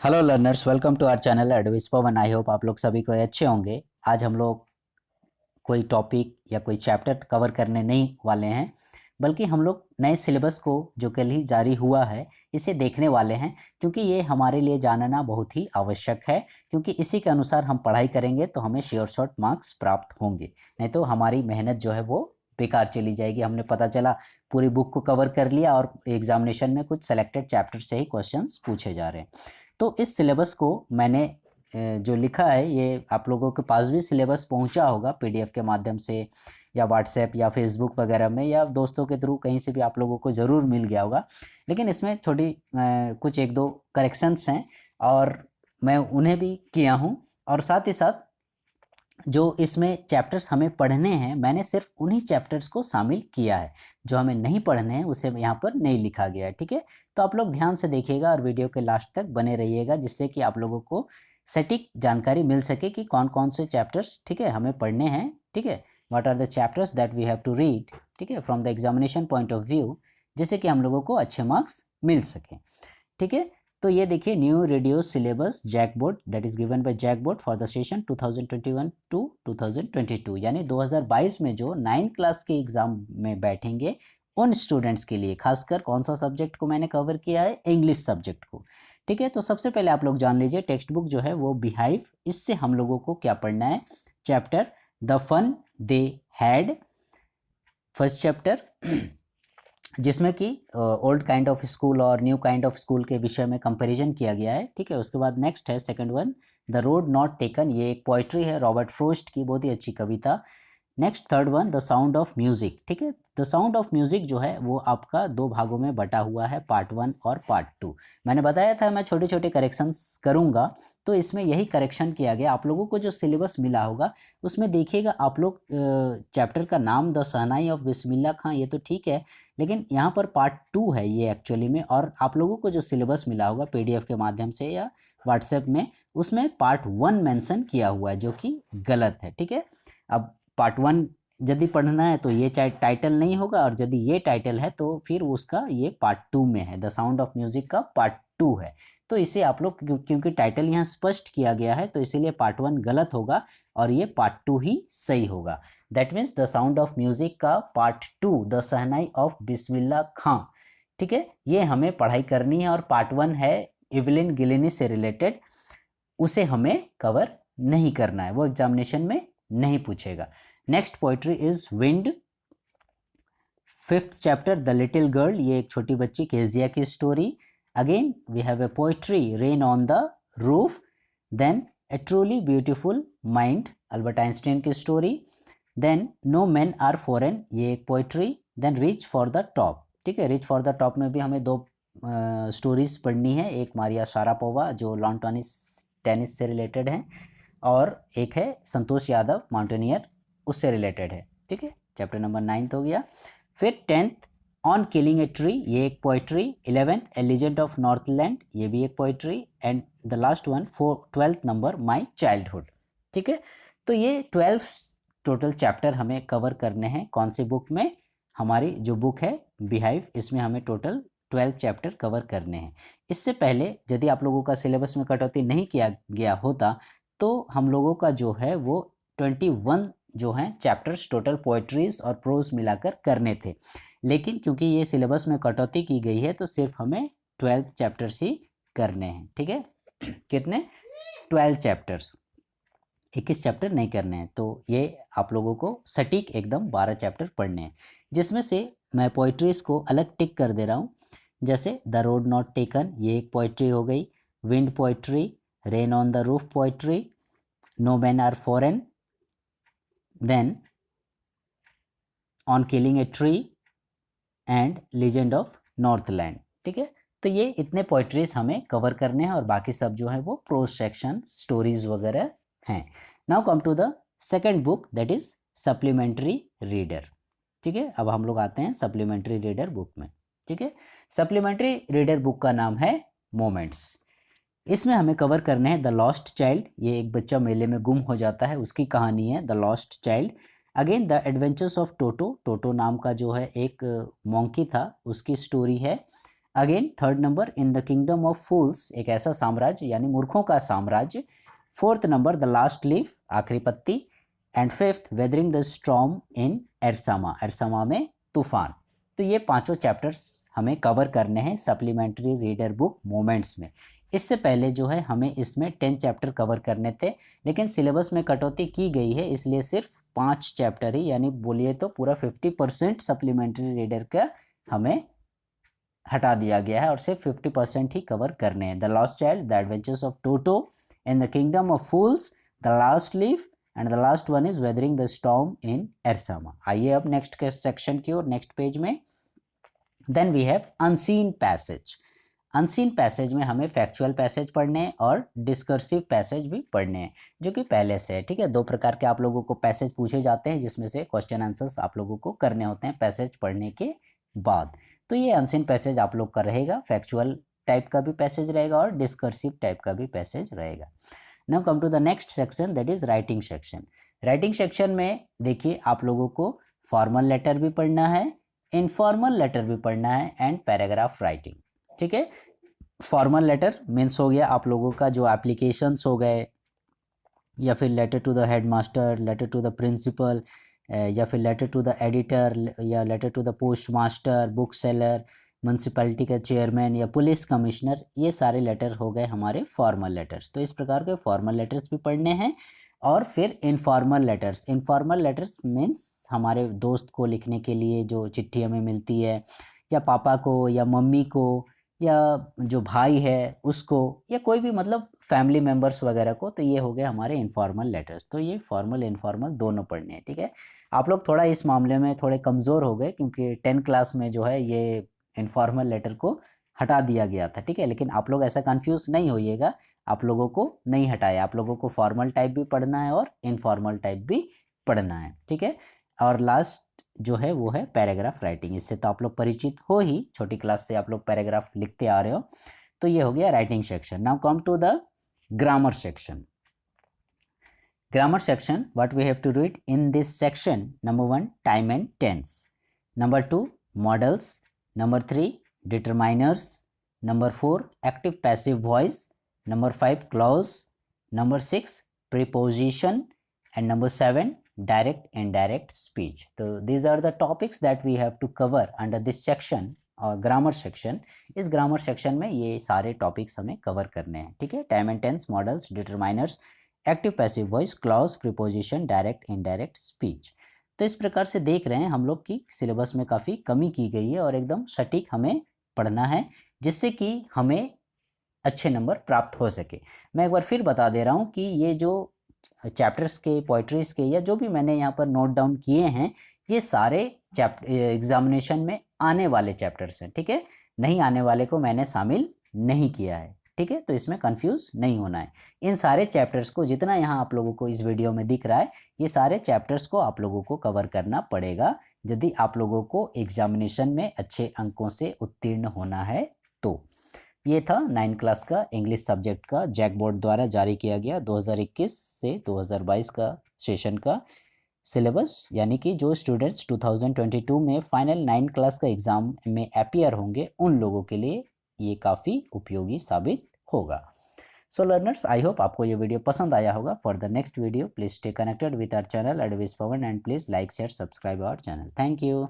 Hello learners, welcome to our channel advice Pawan. I hope आप लोग सभी को अच्छे होंगे। आज हम लोग कोई टॉपिक या कोई चैप्टर कवर करने नहीं वाले हैं, बल्कि हम लोग नए सिलेबस को जो कल ही जारी हुआ है इसे देखने वाले हैं, क्योंकि ये हमारे लिए जानना बहुत ही आवश्यक है। क्योंकि इसी के अनुसार हम पढ़ाई करेंगे तो हमें श्योर शॉर्ट मार्क्स प्राप्त होंगे, नहीं तो हमारी मेहनत जो है वो बेकार चली जाएगी। हमने पता चला पूरी बुक को कवर कर लिया और एग्जामिनेशन में कुछ सेलेक्टेड चैप्टर से ही क्वेश्चंस पूछे जा रहे हैं। तो इस सिलेबस को मैंने जो लिखा है ये आप लोगों के पास भी सिलेबस पहुंचा होगा पीडीएफ के माध्यम से, या व्हाट्सएप या फेसबुक वगैरह में, या दोस्तों के थ्रू कहीं से भी आप लोगों को ज़रूर मिल गया होगा। लेकिन इसमें छोटी कुछ एक दो करेक्शंस हैं और मैं उन्हें भी किया हूं। और साथ ही साथ जो इसमें चैप्टर्स हमें पढ़ने हैं, मैंने सिर्फ उन्हीं चैप्टर्स को शामिल किया है। जो हमें नहीं पढ़ने हैं उसे यहाँ पर नहीं लिखा गया है, ठीक है। तो आप लोग ध्यान से देखिएगा और वीडियो के लास्ट तक बने रहिएगा, जिससे कि आप लोगों को सटीक जानकारी मिल सके कि कौन कौन से चैप्टर्स, ठीक है, हमें पढ़ने हैं, ठीक है। What are the chapters that we have to read, ठीक है, from the examination point of view, जिससे कि हम लोगों को अच्छे मार्क्स मिल सकें, ठीक है। तो ये देखिए, new radio syllabus JK board that is given by JK board for the session 2021 to 2022, यानी 2022 में जो 9 क्लास के एग्जाम में बैठेंगे उन स्टूडेंट्स के लिए। खासकर कौन सा सब्जेक्ट को मैंने कवर किया है? इंग्लिश सब्जेक्ट को, ठीक है। तो सबसे पहले आप लोग जान लीजिए, टेक्स्ट बुक जो है वो बिहाइव, इससे हम लोगों को क्या पढ़ना है? Chapter the fun they had, first chapter, जिसमें कि ओल्ड काइंड ऑफ स्कूल और न्यू काइंड ऑफ स्कूल के विषय में कंपैरिजन किया गया है, ठीक है। उसके बाद नेक्स्ट है second one, the road not taken, ये एक पोइट्री है रॉबर्ट फ्रोस्ट की, बहुत ही अच्छी कविता। Next third one, the sound of music, ठीक है। द साउंड ऑफ म्यूजिक जो है वो आपका दो भागों में बटा हुआ है, पार्ट 1 और पार्ट 2। मैंने बताया था मैं छोटे छोटे करेक्शंस करूंगा, तो इसमें यही करेक्शन किया गया। आप लोगों को जो सिलेबस मिला होगा उसमें देखिएगा आप लोग, चैप्टर का नाम द शहनाई ऑफ बिस्मिल्ला खां, ये तो ठीक है, लेकिन यहाँ पर पार्ट 2 है ये एक्चुअली में। और आप लोगों को जो सिलेबस मिला होगा पीडीएफ के माध्यम से या व्हाट्सएप में, उसमें पार्ट 1 मेंशन किया हुआ है, जो कि गलत है, ठीक है। अब पार्ट 1 यदि पढ़ना है तो ये टाइटल नहीं होगा, और यदि ये टाइटल है तो फिर उसका ये पार्ट 2 में है, द साउंड ऑफ म्यूजिक का पार्ट 2 है। तो इसे आप लोग, क्योंकि टाइटल यहाँ स्पष्ट किया गया है, तो इसीलिए पार्ट 1 गलत होगा और ये पार्ट 2 ही सही होगा। That means the sound of music का पार्ट 2, द शहनाई ऑफ बिस्मिल्ला खां, ठीक है, ये हमें पढ़ाई करनी है। और पार्ट 1 है इवलिन गिलिनी से रिलेटेड, उसे हमें कवर नहीं करना है, वो एग्जामिनेशन में नहीं पूछेगा। Next poetry is wind, fifth chapter the little girl, ये एक छोटी बच्ची केजिया की स्टोरी। Again we have a poetry rain on the roof, then a truly beautiful mind, Albert Einstein की स्टोरी। Then no man are foreign, ये एक पोइट्री। Then reach for the top, ठीक है। रीच फॉर द टॉप में भी हमें दो स्टोरीज पढ़नी है, एक मारिया शारापोवा जो लॉन टेनिस से रिलेटेड है, और एक है संतोष यादव माउंटेनियर, उससे रिलेटेड है, ठीक है। चैप्टर नंबर 9 हो गया। फिर 10th on killing a tree, ये एक poetry. 11th A legend of Northland, ये भी एक poetry. And the last one 12th number my childhood, ठीक है। तो ये 12 टोटल चैप्टर हमें कवर करने हैं। कौन सी बुक में? हमारी जो बुक है बिहाइव, इसमें हमें टोटल 12 चैप्टर कवर करने हैं। इससे पहले यदि आप लोगों का सिलेबस में कटौती नहीं किया गया होता तो हम लोगों का जो है वो 21 जो हैं चैप्टर्स टोटल पोएट्रीज और प्रोज मिलाकर करने थे। लेकिन क्योंकि ये सिलेबस में कटौती की गई है तो सिर्फ हमें 12 चैप्टर्स ही करने हैं, ठीक है। कितने? 12 चैप्टर्स, 21 चैप्टर नहीं करने हैं। तो ये आप लोगों को सटीक एकदम 12 चैप्टर पढ़ने हैं, जिसमें से मैं पोइट्रीज को अलग टिक कर दे रहा हूँ। जैसे द रोड नॉट टेकन, ये एक पोइट्री हो गई। Wind poetry, rain on the roof poetry, no man are foreign, then on killing a tree and legend of Northland, ठीक है। तो ये इतने पोइट्रीज हमें कवर करने हैं और बाकी सब जो है वो प्रोज सेक्शन स्टोरीज वगैरह हैं। Now come to the second book that is supplementary reader, ठीक है। अब हम लोग आते हैं सप्लीमेंट्री रीडर बुक में, ठीक है। सप्लीमेंट्री रीडर बुक का नाम है मोमेंट्स। इसमें हमें कवर करने हैं द लॉस्ट चाइल्ड, ये एक बच्चा मेले में गुम हो जाता है, उसकी कहानी है the lost child. Again the adventures of Toto, Toto नाम का जो है एक मॉन्की था, उसकी स्टोरी है। Again third number in the kingdom of fools, एक ऐसा साम्राज्य यानी मूर्खों का साम्राज्य। Fourth number the last leaf, आखिरी पत्ती। And fifth weathering the storm in Ersama, Ersama में तूफान। तो ये पांचों चैप्टर्स हमें कवर करने हैं सप्लीमेंट्री रीडर बुक मोमेंट्स में। इससे पहले जो है हमें इसमें 10 चैप्टर कवर करने थे, लेकिन सिलेबस में कटौती की गई है, इसलिए सिर्फ 5 चैप्टर ही, यानी बोलिए तो पूरा 50% सप्लीमेंट्री रीडर का हमें हटा दिया गया है और सिर्फ 50% ही कवर करने हैं। The lost child, the adventures of Toto, in the kingdom of fools, the last leaf, and the last one is weathering the storm in Ersama. आइए अब नेक्स्ट के सेक्शन की ओर, नेक्स्ट पेज में। Then we have unseen passage. Unseen passage में हमें factual passage पढ़ने हैं और डिस्कर्सिव पैसेज भी पढ़ने हैं, जो कि पहले से है। ठीक है, 2 प्रकार के आप लोगों को पैसेज पूछे जाते हैं, जिसमें से क्वेश्चन आंसर्स आप लोगों को करने होते हैं पैसेज पढ़ने के बाद। तो ये अनसीन पैसेज आप लोग का रहेगा, फैक्चुअल टाइप का भी पैसेज रहेगा और डिस्कर्सिव टाइप का भी पैसेज रहेगा। Now come to the next section, that is writing section. Writing section में देखिए आप लोगों को फॉर्मल लेटर भी पढ़ना है, इनफॉर्मल लेटर भी पढ़ना है, एंड पैराग्राफ राइटिंग। ठीक है, फॉर्मल लेटर मीन्स हो गया आप लोगों का जो एप्लीकेशंस हो गए, या फिर letter to the headmaster, letter to the principal, या फिर लेटर टू द एडिटर, या letter to the postmaster, bookseller, municipality का चेयरमैन या पुलिस कमिश्नर, ये सारे लेटर हो गए हमारे फॉर्मल लेटर्स। तो इस प्रकार के फॉर्मल लेटर्स भी पढ़ने हैं। और फिर informal letters, informal letters means हमारे दोस्त को लिखने के लिए जो चिट्ठी हमें मिलती है, या पापा को या मम्मी को या जो भाई है उसको, या कोई भी मतलब फैमिली मेम्बर्स वगैरह को। तो ये हो गए हमारे इनफॉर्मल लेटर्स। तो ये फॉर्मल इनफॉर्मल दोनों पढ़ने हैं। ठीक है, आप लोग थोड़ा इस मामले में थोड़े कमज़ोर हो गए, क्योंकि 10 क्लास में जो है ये इनफॉर्मल लेटर को हटा दिया गया था। ठीक है, लेकिन आप लोग ऐसा कंफ्यूज नहीं होइएगा, आप लोगों को नहीं हटाया, आप लोगों को फॉर्मल टाइप भी पढ़ना है और इनफॉर्मल टाइप भी पढ़ना है। ठीक है, और लास्ट जो है वो है पैराग्राफ राइटिंग। इससे तो आप लोग परिचित हो ही, छोटी क्लास से आप लोग पैराग्राफ लिखते आ रहे हो। तो ये हो गया writing section. Now come to the grammar section. Grammar section, what we have to read in this section: number 1 time and tense, number 2 modals, number 3 determiners, number 4 active passive voice, number 5 clause, number 6 preposition, and number 7 direct indirect speech. So these are the topics that we have to cover under this section और grammar section. इस grammar section में ये सारे topics हमें cover करने हैं। ठीक है, time and tense, modals, determiners, active passive voice, clause, preposition, direct indirect speech. तो इस प्रकार से देख रहे हैं हम लोग की सिलेबस में काफ़ी कमी की गई है और एकदम सटीक हमें पढ़ना है, जिससे कि हमें अच्छे नंबर प्राप्त हो सके। मैं एक बार फिर बता दे रहा हूँ कि ये जो चैप्टर्स के, पोइट्रीज के, या जो भी मैंने यहाँ पर नोट डाउन किए हैं, ये सारे एग्जामिनेशन में आने वाले चैप्टर्स हैं। ठीक है, नहीं आने वाले को मैंने शामिल नहीं किया है। ठीक है, तो इसमें कंफ्यूज नहीं होना है। इन सारे चैप्टर्स को, जितना यहाँ आप लोगों को इस वीडियो में दिख रहा है, ये सारे चैप्टर्स को आप लोगों को कवर करना पड़ेगा, यदि आप लोगों को एग्जामिनेशन में अच्छे अंकों से उत्तीर्ण होना है तो। ये था 9 क्लास का इंग्लिश सब्जेक्ट का जैक बोर्ड द्वारा जारी किया गया 2021 से 2022 का सेशन का सिलेबस, यानी कि जो स्टूडेंट्स 2022 में फाइनल 9 क्लास का एग्ज़ाम में अपीयर होंगे, उन लोगों के लिए ये काफ़ी उपयोगी साबित होगा। सो लर्नर्स, आई होप आपको ये वीडियो पसंद आया होगा। For the next video please stay connected with our channel advice Pawan, and please like share subscribe our channel. Thank you.